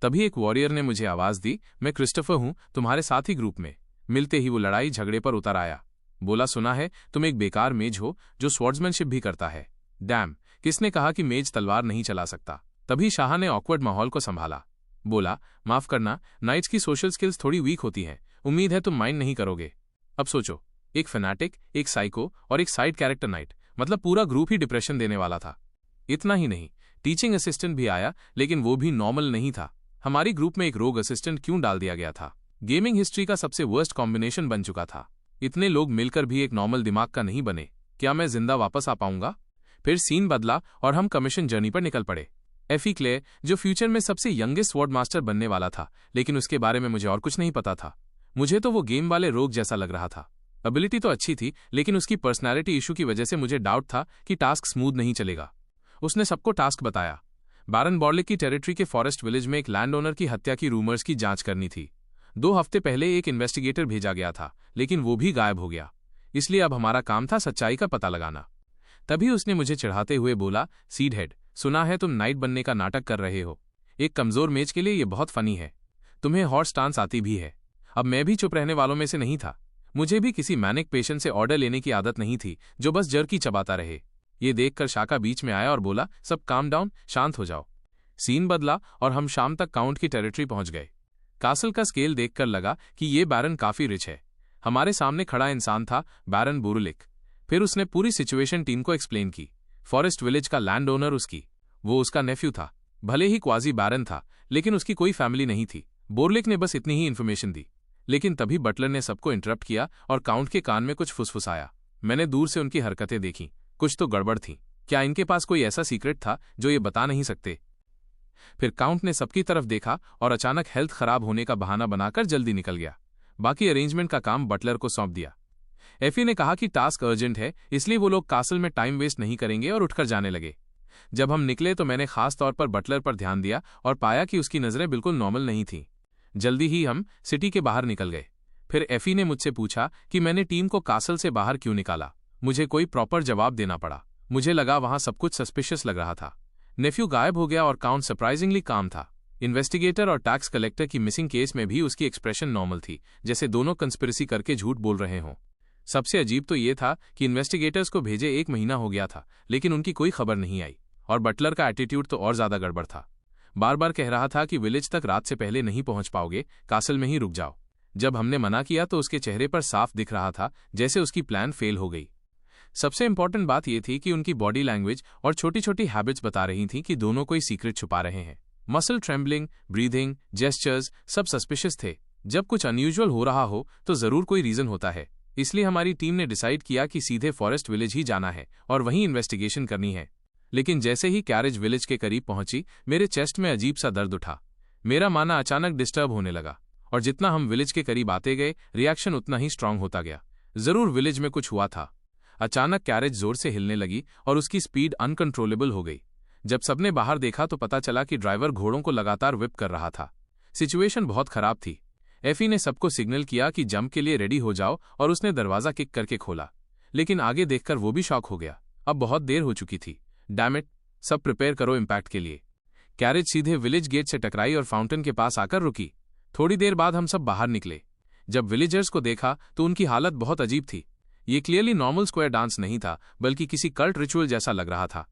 तभी एक वॉरियर ने मुझे आवाज दी, मैं क्रिस्टोफर हूं, तुम्हारे साथ ही ग्रुप में। मिलते ही वो लड़ाई झगड़े पर उतर आया। बोला, सुना है तुम एक बेकार मेज हो जो स्वॉर्ड्समैनशिप भी करता है। डैम, किसने कहा कि मेज तलवार नहीं चला सकता। तभी शाह ने ऑकवर्ड माहौल को संभाला। बोला, माफ करना, नाइट्स की सोशल स्किल्स थोड़ी वीक होती हैं। उम्मीद है तुम माइंड नहीं करोगे। अब सोचो, एक फैनाटिक, एक साइको और एक साइड कैरेक्टर नाइट, मतलब पूरा ग्रुप ही डिप्रेशन देने वाला था। इतना ही नहीं, टीचिंग असिस्टेंट भी आया, लेकिन वो भी नॉर्मल नहीं था। हमारी ग्रुप में एक रोग असिस्टेंट क्यों डाल दिया गया था? गेमिंग हिस्ट्री का सबसे वर्स्ट कॉम्बिनेशन बन चुका था। इतने लोग मिलकर भी एक नॉर्मल दिमाग का नहीं बने। क्या मैं जिंदा वापस आ पाऊंगा? फिर सीन बदला और हम कमीशन जर्नी पर निकल पड़े। एफी क्ले, जो फ्यूचर में सबसे यंगेस्ट स्वॉर्ड मास्टर बनने वाला था, लेकिन उसके बारे में मुझे और कुछ नहीं पता था। मुझे तो वो गेम वाले रोग जैसा लग रहा था। एबिलिटी तो अच्छी थी, लेकिन उसकी पर्सनैलिटी इशू की वजह से मुझे डाउट था कि टास्क स्मूथ नहीं चलेगा। उसने सबको टास्क बताया। बैरन बॉर्लिक की टेरिटरी के फॉरेस्ट विलेज में एक लैंड ओनर की हत्या की रूमर्स की जांच करनी थी। 2 हफ्ते पहले एक इन्वेस्टिगेटर भेजा गया था, लेकिन वो भी गायब हो गया। इसलिए अब हमारा काम था सच्चाई का पता लगाना। तभी उसने मुझे चिढ़ाते हुए बोला, सीडहेड, सुना है तुम नाइट बनने का नाटक कर रहे हो। एक कमजोर मेज के लिए ये बहुत फनी है। तुम्हें हॉर्स डांस आती भी है। अब मैं भी चुप रहने वालों में से नहीं था। मुझे भी किसी मैनिक पेशेंट से ऑर्डर लेने की आदत नहीं थी जो बस जर्की चबाता रहे। ये देखकर शाका बीच में आया और बोला, सब काम डाउन, शांत हो जाओ। सीन बदला और हम शाम तक काउंट की टेरिटरी पहुंच गए। कासल का स्केल देखकर लगा कि ये बैरन काफी रिच है। हमारे सामने खड़ा इंसान था बैरन बोरुलिक। फिर उसने पूरी सिचुएशन टीम को एक्सप्लेन की। फॉरेस्ट विलेज का लैंड ओनर वो उसका नेफ्यू था। भले ही क्वाजी बैरन था, लेकिन उसकी कोई फैमिली नहीं थी। बोरलिक ने बस इतनी ही इन्फॉर्मेशन दी। लेकिन तभी बटलर ने सबको इंटरप्ट किया और काउंट के कान में कुछ फुसफुसाया। मैंने दूर से उनकी हरकतें देखी। कुछ तो गड़बड़ थी। क्या इनके पास कोई ऐसा सीक्रेट था जो ये बता नहीं सकते? फिर काउंट ने सबकी तरफ देखा और अचानक हेल्थ खराब होने का बहाना बनाकर जल्दी निकल गया। बाकी अरेंजमेंट का काम बटलर को सौंप दिया। एफी ने कहा कि टास्क अर्जेंट है, इसलिए वो लोग कासल में टाइम वेस्ट नहीं करेंगे और उठकर जाने लगे। जब हम निकले तो मैंने खास तौर पर बटलर पर ध्यान दिया और पाया कि उसकी नजरें बिल्कुल नॉर्मल नहीं थीं। जल्दी ही हम सिटी के बाहर निकल गए। फिर एफी ने मुझसे पूछा कि मैंने टीम को कासल से बाहर क्यों निकाला। मुझे कोई प्रॉपर जवाब देना पड़ा। मुझे लगा वहां सब कुछ सस्पिशियस लग रहा था। नेफ्यू गायब हो गया और काउंट सरप्राइजिंगली काम था। इन्वेस्टिगेटर और टैक्स कलेक्टर की मिसिंग केस में भी उसकी एक्सप्रेशन नॉर्मल थी, जैसे दोनों कंस्पिरेसी करके झूठ बोल रहे हों। सबसे अजीब तो ये था कि इन्वेस्टिगेटर्स को भेजे 1 महीना हो गया था, लेकिन उनकी कोई खबर नहीं आई। और बटलर का एटीट्यूड तो और ज्यादा गड़बड़ था। बार बार कह रहा था कि विलेज तक रात से पहले नहीं पहुंच पाओगे, कासल में ही रुक जाओ। जब हमने मना किया तो उसके चेहरे पर साफ दिख रहा था जैसे उसकी प्लान फेल हो गई। सबसे इंपॉर्टेंट बात यह थी कि उनकी बॉडी लैंग्वेज और छोटी छोटी हैबिट्स बता रही थी कि दोनों कोई सीक्रेट छुपा रहे हैं। मसल ट्रेम्बलिंग, ब्रीथिंग, जेस्चर्स सब सस्पिशियस थे। जब कुछ अनयूजुअल हो रहा हो तो जरूर कोई रीजन होता है। इसलिए हमारी टीम ने डिसाइड किया कि सीधे फॉरेस्ट विलेज ही जाना है और वहीं इन्वेस्टिगेशन करनी है। लेकिन जैसे ही कैरेज विलेज के करीब पहुंची, मेरे चेस्ट में अजीब सा दर्द उठा। मेरा माना अचानक डिस्टर्ब होने लगा और जितना हम विलेज के करीब आते गए, रिएक्शन उतना ही स्ट्रांग होता गया। जरूर विलेज में कुछ हुआ था। अचानक कैरेज जोर से हिलने लगी और उसकी स्पीड अनकंट्रोलेबल हो गई। जब सबने बाहर देखा तो पता चला कि ड्राइवर घोड़ों को लगातार व्हिप कर रहा था। सिचुएशन बहुत खराब थी। एफी ने सबको सिग्नल किया कि जंप के लिए रेडी हो जाओ और उसने दरवाजा किक करके खोला। लेकिन आगे देखकर वो भी शॉक हो गया। अब बहुत देर हो चुकी थी। डैम इट, सब प्रिपेयर करो इम्पैक्ट के लिए। कैरेज सीधे विलेज गेट से टकराई और फाउंटेन के पास आकर रुकी। थोड़ी देर बाद हम सब बाहर निकले। जब विलेजर्स को देखा तो उनकी हालत बहुत अजीब थी। ये क्लियरली नॉर्मल स्क्वायर डांस नहीं था, बल्कि किसी कल्ट रिचुअल जैसा लग रहा था।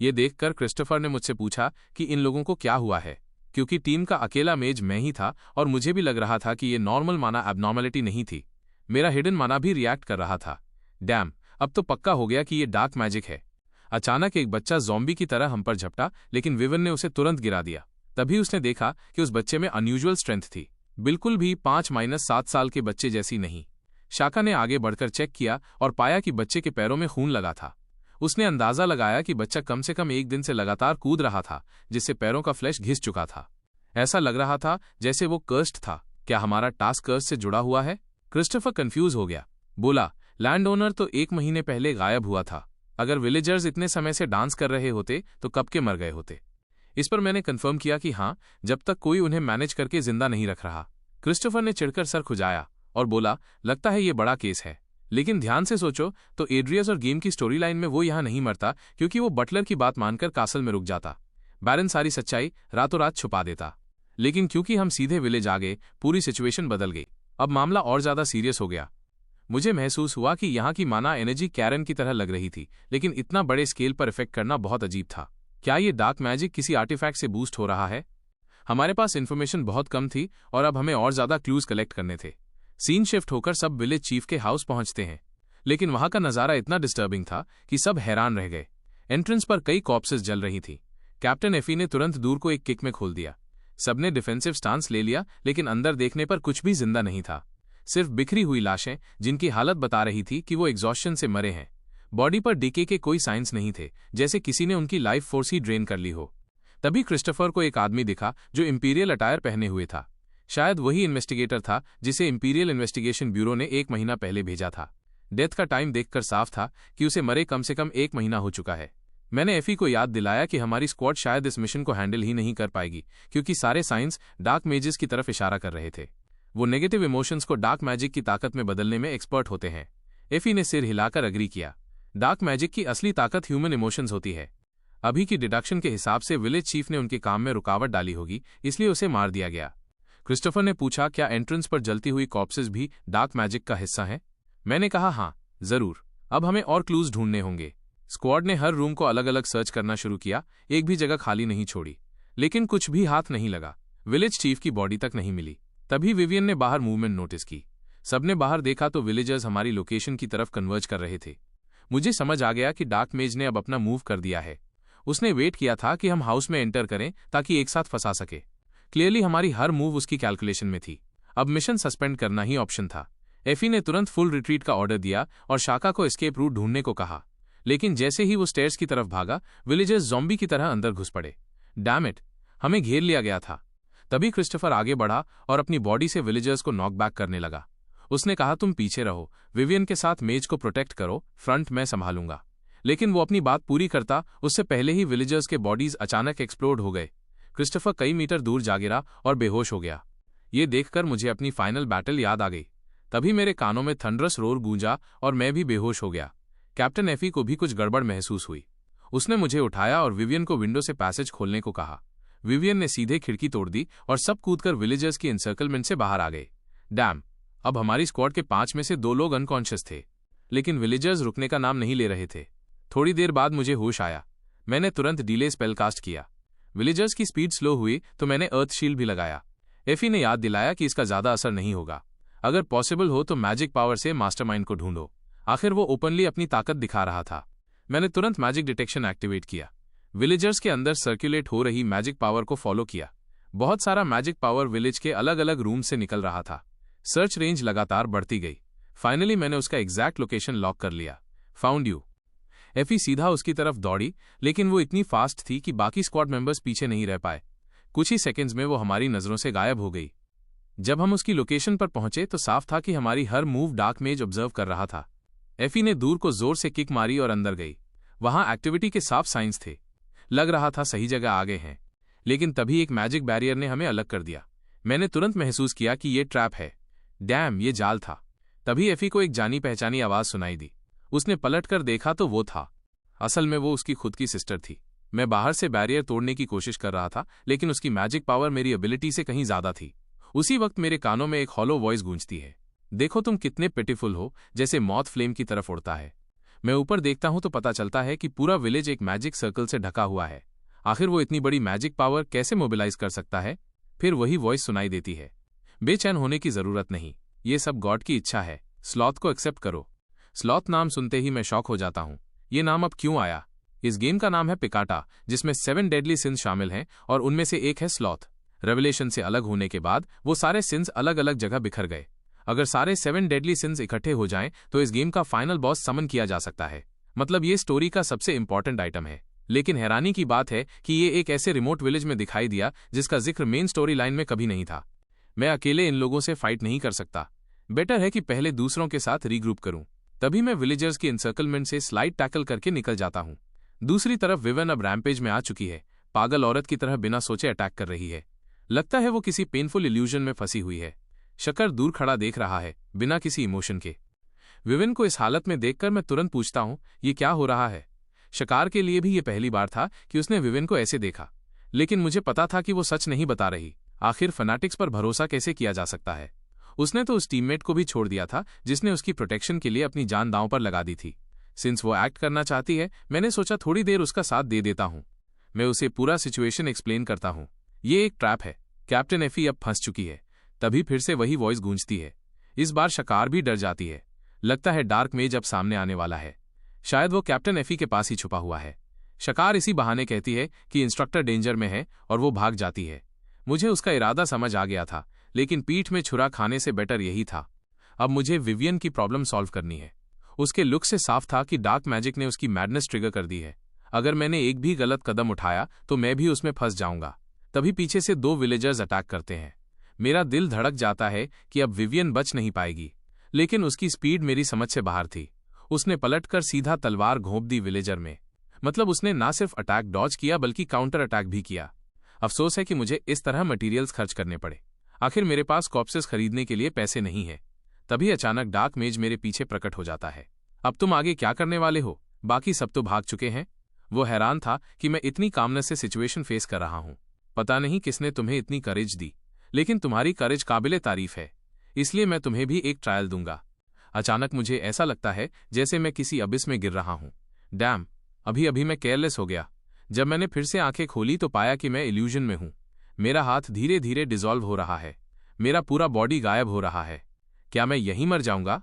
ये देखकर क्रिस्टोफर ने मुझसे पूछा कि इन लोगों को क्या हुआ है, क्योंकि टीम का अकेला मेज मैं ही था और मुझे भी लग रहा था कि ये नॉर्मल माना एबनॉर्मलिटी नहीं थी। मेरा हिडन माना भी रिएक्ट कर रहा था। डैम, अब तो पक्का हो गया कि ये डार्क मैजिक है। अचानक एक बच्चा ज़ॉम्बी की तरह हम पर झपटा, लेकिन विवन ने उसे तुरंत गिरा दिया। तभी उसने देखा कि उस बच्चे में अनयूजुअल स्ट्रेंथ थी, बिल्कुल भी 5-7 साल के बच्चे जैसी नहीं। शाका ने आगे बढ़कर चेक किया और पाया कि बच्चे के पैरों में खून लगा था। उसने अंदाजा लगाया कि बच्चा कम से कम 1 दिन से लगातार कूद रहा था, जिससे पैरों का फ्लैश घिस चुका था। ऐसा लग रहा था जैसे वो कर्स्ड था। क्या हमारा टास्क कर्स से जुड़ा हुआ है? क्रिस्टोफर कंफ्यूज हो गया। बोला, लैंड ओनर तो 1 महीने पहले गायब हुआ था। अगर विलेजर्स इतने समय से डांस कर रहे होते तो कब के मर गए होते। इस पर मैंने कंफर्म किया कि हाँ, जब तक कोई उन्हें मैनेज करके जिंदा नहीं रख रहा। क्रिस्टोफर ने चिढ़कर सर खुजाया और बोला, लगता है ये बड़ा केस है, लेकिन ध्यान से सोचो तो एड्रियस और गेम की स्टोरी लाइन में वो यहां नहीं मरता, क्योंकि वो बटलर की बात मानकर कासल में रुक जाता। बैरन सारी सच्चाई रातों रात छुपा देता। लेकिन क्योंकि हम सीधे विलेज आ गए, पूरी सिचुएशन बदल गई। अब मामला और ज्यादा सीरियस हो गया। मुझे महसूस हुआ कि यहाँ की माना एनर्जी कैरन की तरह लग रही थी, लेकिन इतना बड़े स्केल पर इफेक्ट करना बहुत अजीब था। क्या ये डार्क मैजिक किसी आर्टिफैक्ट से बूस्ट हो रहा है? हमारे पास इन्फॉर्मेशन बहुत कम थी और अब हमें और ज्यादा क्लूज कलेक्ट करने थे। सीन शिफ्ट होकर सब विलेज चीफ के हाउस पहुंचते हैं, लेकिन वहां का नजारा इतना डिस्टर्बिंग था कि सब हैरान रह गए। एंट्रेंस पर कई कॉर्प्सेस जल रही थी। कैप्टन एफी ने तुरंत दूर को एक किक में खोल दिया। सबने डिफेंसिव स्टांस ले लिया, लेकिन अंदर देखने पर कुछ भी जिंदा नहीं था। सिर्फ बिखरी हुई लाशें, जिनकी हालत बता रही थी कि वो एग्जॉस्शन से मरे हैं। बॉडी पर डीके के कोई साइंस नहीं थे, जैसे किसी ने उनकी लाइफ फोर्स ही ड्रेन कर ली हो। तभी क्रिस्टोफर को एक आदमी दिखा जो इंपीरियल अटायर पहने हुए था। शायद वही इन्वेस्टिगेटर था जिसे इंपीरियल इन्वेस्टिगेशन ब्यूरो ने 1 महीना पहले भेजा था। डेथ का टाइम देखकर साफ था कि उसे मरे कम से कम 1 महीना हो चुका है। मैंने एफी को याद दिलाया कि हमारी स्क्वाड शायद इस मिशन को हैंडल ही नहीं कर पाएगी, क्योंकि सारे साइंस डार्क मेजेस की तरफ इशारा कर रहे थे। वो नेगेटिव इमोशंस को डार्क मैजिक की ताकत में बदलने में एक्सपर्ट होते हैं। एफी ने सिर हिलाकर अग्री किया। डार्क मैजिक की असली ताकत ह्यूमन इमोशंस होती है। अभी की डिडक्शन के हिसाब से विलेज चीफ ने उनके काम में रुकावट डाली होगी, इसलिए उसे मार दिया गया। क्रिस्टोफर ने पूछा, क्या एंट्रेंस पर जलती हुई कॉर्प्सेस भी डार्क मैजिक का हिस्सा हैं? मैंने कहा, हाँ जरूर। अब हमें और क्लूज ढूंढने होंगे। स्क्वाड ने हर रूम को अलग अलग सर्च करना शुरू किया, एक भी जगह खाली नहीं छोड़ी, लेकिन कुछ भी हाथ नहीं लगा। विलेज चीफ की बॉडी तक नहीं मिली। तभी विवियन ने बाहर मूवमेंट नोटिस की। सबने बाहर देखा तो विलेजर्स हमारी लोकेशन की तरफ कन्वर्ज कर रहे थे। मुझे समझ आ गया कि डार्क मेज ने अब अपना मूव कर दिया है। उसने वेट किया था कि हम हाउस में एंटर करें ताकि एक साथ फंसा सके। क्लियरली हमारी हर मूव उसकी कैलकुलेशन में थी। अब मिशन सस्पेंड करना ही ऑप्शन था। एफी ने तुरंत फुल रिट्रीट का ऑर्डर दिया और शाका को एस्केप रूट ढूंढने को कहा, लेकिन जैसे ही वो स्टेयर्स की तरफ भागा, विलेजर्स ज़ॉम्बी की तरह अंदर घुस पड़े। डैम इट, हमें घेर लिया गया था। तभी क्रिस्टोफर आगे बढ़ा और अपनी बॉडी से विलेजर्स को नॉक बैक करने लगा। उसने कहा, तुम पीछे रहो, विवियन के साथ मेज को प्रोटेक्ट करो, फ्रंट मैं संभालूंगा। लेकिन वो अपनी बात पूरी करता उससे पहले ही विलेजर्स के बॉडीज अचानक एक्सप्लोड हो गए। क्रिस्टोफर कई मीटर दूर जा गिरा और बेहोश हो गया। ये देखकर मुझे अपनी फाइनल बैटल याद आ गई। तभी मेरे कानों में थंडरस रोर गूंजा और मैं भी बेहोश हो गया। कैप्टन एफी को भी कुछ गड़बड़ महसूस हुई। उसने मुझे उठाया और विवियन को विंडो से पैसेज खोलने को कहा। विवियन ने सीधे खिड़की तोड़ दी और सब कूदकर विलेजर्स की एनसर्कलमेंट से बाहर आ गए। डैम, अब हमारी स्क्वाड के 5 में से 2 लोग अनकॉन्शियस थे, लेकिन विलेजर्स रुकने का नाम नहीं ले रहे थे। थोड़ी देर बाद मुझे होश आया। मैंने तुरंत डिले स्पेल कास्ट किया। विलेजर्स की स्पीड स्लो हुई तो मैंने अर्थ शील्ड भी लगाया। एफी ने याद दिलाया कि इसका ज्यादा असर नहीं होगा। अगर पॉसिबल हो तो मैजिक पावर से मास्टरमाइंड को ढूंढो। आखिर वो ओपनली अपनी ताकत दिखा रहा था। मैंने तुरंत मैजिक डिटेक्शन एक्टिवेट किया। विलेजर्स के अंदर सर्कुलेट हो रही मैजिक पावर को फॉलो किया। बहुत सारा मैजिक पावर विलेज के अलग अलग रूम से निकल रहा था। सर्च रेंज लगातार बढ़ती गई। फाइनली मैंने उसका एग्जैक्ट लोकेशन लॉक कर लिया। Found you. एफी सीधा उसकी तरफ दौड़ी, लेकिन वो इतनी फास्ट थी कि बाकी स्क्वाड मेंबर्स पीछे नहीं रह पाए। कुछ ही सेकंड्स में वो हमारी नजरों से गायब हो गई। जब हम उसकी लोकेशन पर पहुंचे तो साफ था कि हमारी हर मूव डार्क मेज ऑब्जर्व कर रहा था। एफी ने दूर को जोर से किक मारी और अंदर गई। वहां एक्टिविटी के साफ साइंस थे। लग रहा था सही जगह आ गए हैं। लेकिन तभी एक मैजिक बैरियर ने हमें अलग कर दिया। मैंने तुरंत महसूस किया कि ये ट्रैप है। डैम, ये जाल था। तभी एफी को एक जानी पहचानी आवाज सुनाई दी। उसने पलट कर देखा तो वो था। असल में वो उसकी खुद की सिस्टर थी। मैं बाहर से बैरियर तोड़ने की कोशिश कर रहा था, लेकिन उसकी मैजिक पावर मेरी एबिलिटी से कहीं ज्यादा थी। उसी वक्त मेरे कानों में एक हॉलो वॉइस गूंजती है, देखो तुम कितने पिटीफुल हो, जैसे मॉथ फ्लेम की तरफ उड़ता है। मैं ऊपर देखता हूं तो पता चलता है कि पूरा विलेज एक मैजिक सर्कल से ढका हुआ है। आखिर वो इतनी बड़ी मैजिक पावर कैसे मोबिलाइज कर सकता है? फिर वही वॉइस सुनाई देती है, बेचैन होने की जरूरत नहीं, ये सब गॉड की इच्छा है, स्लॉथ को एक्सेप्ट करो। स्लॉथ नाम सुनते ही मैं शॉक हो जाता हूं। ये नाम अब क्यों आया? इस गेम का नाम है पिकाटा, जिसमें 7 डेडली सिंस शामिल हैं और उनमें से एक है स्लॉथ। रेवलेशन से अलग होने के बाद वो सारे सिंस अलग अलग जगह बिखर गए। अगर सारे 7 डेडली सिंस इकट्ठे हो जाएं तो इस गेम का फाइनल बॉस समन किया जा सकता है। मतलब ये स्टोरी का सबसे इंपॉर्टेंट आइटम है। लेकिन हैरानी की बात है कि ये एक ऐसे रिमोट विलेज में दिखाई दिया जिसका जिक्र मेन स्टोरी लाइन में कभी नहीं था। मैं अकेले इन लोगों से फाइट नहीं कर सकता। बेटर है कि पहले दूसरों के साथ रीग्रुप करूं। तभी मैं विलेजर्स की इंसर्कलमेंट से स्लाइड टैकल करके निकल जाता हूं। दूसरी तरफ विवन अब रैम्पेज में आ चुकी है। पागल औरत की तरह बिना सोचे अटैक कर रही है। लगता है वो किसी पेनफुल इल्यूजन में फंसी हुई है। शकर दूर खड़ा देख रहा है, बिना किसी इमोशन के। विविन को इस हालत में देखकर मैं तुरंत पूछता हूं, ये क्या हो रहा है? शकार के लिए भी ये पहली बार था कि उसने विविन को ऐसे देखा, लेकिन मुझे पता था कि वो सच नहीं बता रही। आखिर फनाटिक्स पर भरोसा कैसे किया जा सकता है? उसने तो उस टीममेट को भी छोड़ दिया था जिसने उसकी प्रोटेक्शन के लिए अपनी जान दांव पर लगा दी थी। सिंस वो एक्ट करना चाहती है, मैंने सोचा थोड़ी देर उसका साथ दे देता हूं। मैं उसे पूरा सिचुएशन एक्सप्लेन करता हूं। ये एक ट्रैप है, कैप्टन एफी अब फंस चुकी है। तभी फिर से वही वॉइस गूंजती है। इस बार शकार भी डर जाती है। लगता है डार्क मेज अब सामने आने वाला है। शायद वो कैप्टन एफी के पास ही छुपा हुआ है। शकार इसी बहाने कहती है कि इंस्ट्रक्टर डेंजर में है और वो भाग जाती है। मुझे उसका इरादा समझ आ गया था, लेकिन पीठ में छुरा खाने से बेटर यही था। अब मुझे विवियन की प्रॉब्लम सॉल्व करनी है। उसके लुक से साफ था कि डार्क मैजिक ने उसकी मैडनेस ट्रिगर कर दी है। अगर मैंने एक भी गलत कदम उठाया तो मैं भी उसमें फंस जाऊंगा। तभी पीछे से 2 विलेजर्स अटैक करते हैं। मेरा दिल धड़क जाता है कि अब विवियन बच नहीं पाएगी, लेकिन उसकी स्पीड मेरी समझ से बाहर थी। उसने पलटकर सीधा तलवार घोंप दी विलेजर में। मतलब उसने ना सिर्फ अटैक डॉज किया बल्कि काउंटर अटैक भी किया। अफसोस है कि मुझे इस तरह मटेरियल्स खर्च करने पड़े। आखिर मेरे पास कॉर्प्सेस खरीदने के लिए पैसे नहीं है। तभी अचानक डार्क मेज मेरे पीछे प्रकट हो जाता है। अब तुम आगे क्या करने वाले हो? बाकी सब तो भाग चुके हैं। वो हैरान था कि मैं इतनी कामनेस से सिचुएशन फेस कर रहा हूं। पता नहीं किसने तुम्हें इतनी करेज दी, लेकिन तुम्हारी करेज काबिले तारीफ है, इसलिए मैं तुम्हें भी एक ट्रायल दूंगा। अचानक मुझे ऐसा लगता है जैसे मैं किसी अबिस में गिर रहा हूं। डैम, अभी अभी मैं केयरलेस हो गया। जब मैंने फिर से आंखें खोली तो पाया कि मैं इल्यूजन में हूं। मेरा हाथ धीरे धीरे डिसॉल्व हो रहा है। मेरा पूरा बॉडी गायब हो रहा है। क्या मैं यहीं मर जाऊंगा?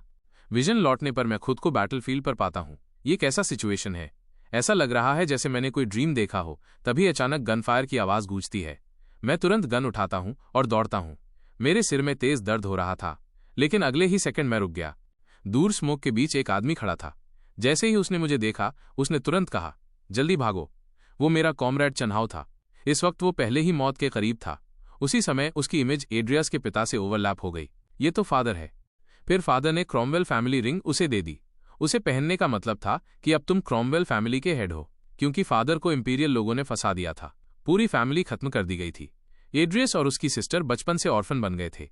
विजन लौटने पर मैं खुद को बैटलफील्ड पर पाता हूं। ये कैसा सिचुएशन है? ऐसा लग रहा है जैसे मैंने कोई ड्रीम देखा हो। तभी अचानक गनफायर की आवाज गूंजती है। मैं तुरंत गन उठाता हूं और दौड़ता हूं। मेरे सिर में तेज दर्द हो रहा था, लेकिन अगले ही सेकंड मैं रुक गया। दूर स्मोक के बीच एक आदमी खड़ा था। जैसे ही उसने मुझे देखा, उसने तुरंत कहा, जल्दी भागो। वो मेरा कॉमरेड चन्हाव था। इस वक्त वो पहले ही मौत के करीब था। उसी समय उसकी इमेज एड्रियस के पिता से ओवरलैप हो गई। ये तो फादर है। फिर फादर ने क्रॉमवेल फैमिली रिंग उसे दे दी। उसे पहनने का मतलब था कि अब तुम क्रॉमवेल फैमिली के हेड हो, क्योंकि फादर को इंपीरियल लोगों ने फंसा दिया था। पूरी फैमिली खत्म कर दी गई थी। एड्रियस और उसकी सिस्टर बचपन से ऑर्फन बन गए थे।